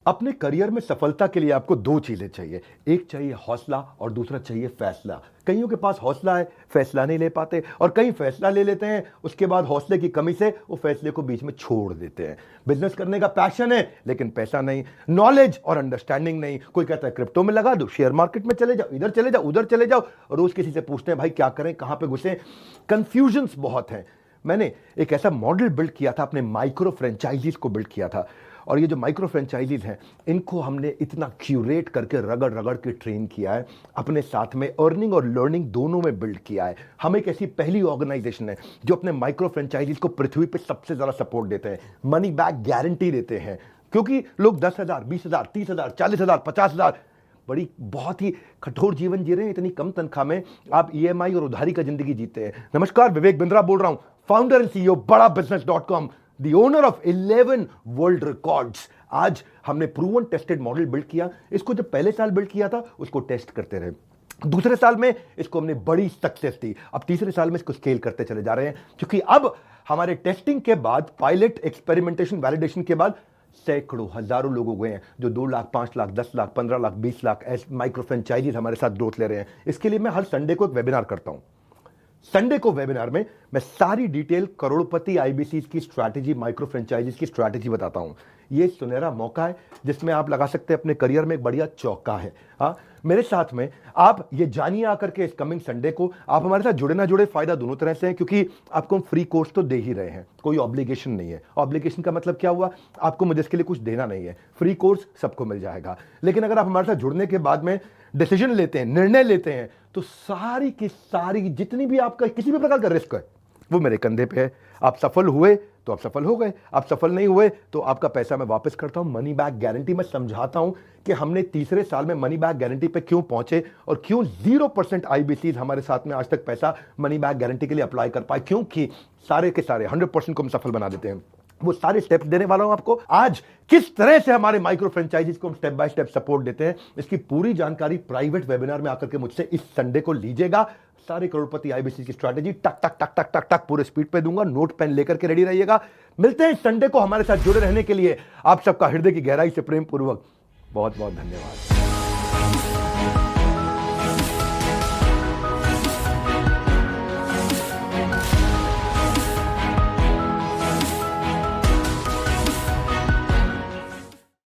अपने करियर में सफलता के लिए आपको दो चीजें चाहिए। एक चाहिए हौसला और दूसरा चाहिए फैसला। कईयों के पास हौसला है, फैसला नहीं ले पाते, और कई फैसला ले लेते हैं, उसके बाद हौसले की कमी से वो फैसले को बीच में छोड़ देते हैं। बिजनेस करने का पैशन है लेकिन पैसा नहीं, नॉलेज और अंडरस्टैंडिंग नहीं। कोई कहता है क्रिप्टो में लगा दो, शेयर मार्केट में चले जाओ, इधर चले जाओ, उधर चले जाओ, रोज किसी से पूछते हैं भाई क्या करें, कहां पे घुसे। कंफ्यूजन्स बहुत हैं। मैंने एक ऐसा मॉडल बिल्ड किया था, अपने माइक्रो फ्रेंचाइजीज को बिल्ड किया था, और ये जो माइक्रो फ्रेंचाइजीज हैं इनको हमने इतना क्यूरेट करके रगड़ रगड़ के ट्रेन किया है, अपने साथ में अर्निंग और लर्निंग दोनों में बिल्ड किया है। हम एक ऐसी पहली ऑर्गेनाइजेशन है जो अपने माइक्रो फ्रेंचाइजीज को पृथ्वी पे सबसे ज्यादा सपोर्ट देते हैं, मनी बैक गारंटी देते हैं। क्योंकि लोग 10,000, 20,000, 30,000, 40,000, 50,000 बड़ी बहुत ही कठोर जीवन जी रहे हैं, इतनी कम तनख्वाह में आप ईएमआई और उधारी का जिंदगी जीते हैं। नमस्कार, विवेक बिंद्रा बोल रहा हूं, फाउंडर एंड सीईओ बड़ा बिजनेस.com, the owner of 11 world records. आज हमने प्रूवन टेस्टेड मॉडल बिल्ड किया। इसको जब पहले साल बिल्ड किया था उसको टेस्ट करते रहे, दूसरे साल में इसको हमने बड़ी सक्सेस दी, अब तीसरे साल में इसको स्केल करते चले जा रहे हैं। क्योंकि अब हमारे टेस्टिंग के बाद, पायलट, एक्सपेरिमेंटेशन, वैलिडेशन के बाद सैकड़ों, हजारों लोग हो गए हैं जो 2 लाख, 5 लाख, 10 लाख, 15 लाख, 20 लाख ऐसे माइक्रो फ्रेंचाइजीज हमारे साथ ग्रोथ ले रहे हैं। इसके लिए मैं हर संडे को एक वेबिनार करता हूं। संडे को वेबिनार में मैं सारी डिटेल करोड़पति आईबीसी की स्ट्रैटेजी, माइक्रो फ्रेंचाइजीज की स्ट्रैटेजी बताता हूं। ये सुनहरा मौका है जिसमें आप लगा सकते हैं अपने करियर में एक बढ़िया चौका है। हाँ, मेरे साथ में आप ये जानिए आकर के इस कमिंग संडे को। आप हमारे साथ जुड़े ना जुड़े, फायदा दोनों तरह से है, क्योंकि आपको हम फ्री कोर्स तो दे ही रहे हैं, कोई ऑब्लिगेशन नहीं है। ऑब्लिगेशन का मतलब क्या हुआ, आपको मुझे इसके लिए कुछ देना नहीं है, फ्री कोर्स सबको मिल जाएगा। लेकिन अगर आप हमारे साथ जुड़ने के बाद में डिसीजन लेते हैं, निर्णय लेते हैं, तो सारी की सारी जितनी भी आपका किसी भी प्रकार का रिस्क है वो मेरे कंधे पे है। आप सफल हुए तो आप सफल हो गए, आप सफल नहीं हुए तो आपका पैसा मैं वापस करता हूं। मनी बैक गारंटी मैं समझाता हूं कि हमने तीसरे साल में मनी बैक गारंटी पे क्यों पहुंचे और क्यों 0% आईबीसी हमारे साथ में आज तक पैसा मनी बैक गारंटी के लिए अप्लाई कर पाए, क्योंकि सारे के सारे 100% को हम सफल बना देते हैं। वो सारे स्टेप्स देने वाला हूं आपको आज। किस तरह से हमारे माइक्रो फ्रेंचाइजीज को हम स्टेप बाय स्टेप सपोर्ट देते हैं, इसकी पूरी जानकारी प्राइवेट वेबिनार में आकर के मुझसे इस संडे को लीजिएगा। सारे करोड़पति आईबीसी की स्ट्रैटेजी टक टक टक टक टक टक पूरे स्पीड पे दूंगा, नोट पेन लेकर के रेडी रहिएगा। मिलते हैं संडे को। हमारे साथ जुड़े रहने के लिए आप सबका हृदय की गहराई से प्रेम पूर्वक बहुत बहुत धन्यवाद।